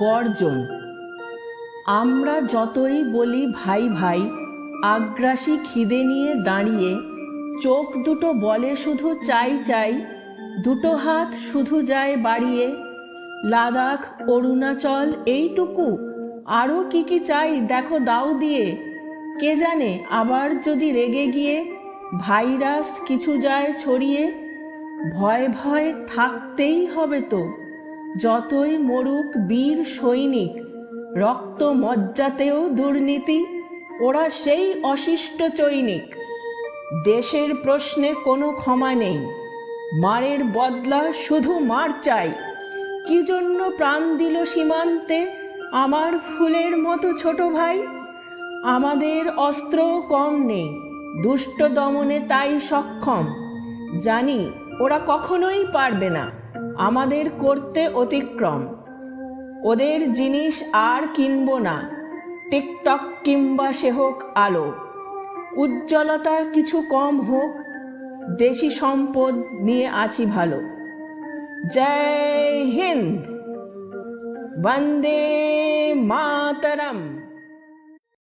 বর্জন। আমরা যতই বলি ভাই ভাই, আগ্রাসী খিদে নিয়ে দাঁড়িয়ে, চোখ দুটো বলে শুধু চাই চাই, দুটো হাত শুধু যায় বাড়িয়ে। লাদাখ, অরুণাচল এইটুকু, আরও কি কি চাই দেখো দাও দিয়ে। কে জানে আবার যদি রেগে গিয়ে ভাইরাস কিছু যায় ছড়িয়ে। ভয় ভয় থাকতেই হবে তো, যতই মরুক বীর সৈনিক। রক্ত মজ্জাতেও দুর্নীতি, ওরা সেই অশিষ্ট চৈনিক। দেশের প্রশ্নে কোনো ক্ষমা নেই, মারের বদলা শুধু মার চাই। কি জন্য প্রাণ দিল সীমান্তে আমার ফুলের মতো ছোট ভাই? আমাদের অস্ত্র কম নেই, দুষ্ট দমনে তাই সক্ষম। জানি ওরা কখনোই পারবে না আমাদের করতে অতিক্রম। ওদের জিনিস আর কিনবো না, টিকটক কিংবা সে হোক আলো। উজ্জ্বলতা কিছু কম হোক, দেশি সম্পদ নিয়ে আছি ভালো। জয় হিন্দ, বন্দে মাতরম।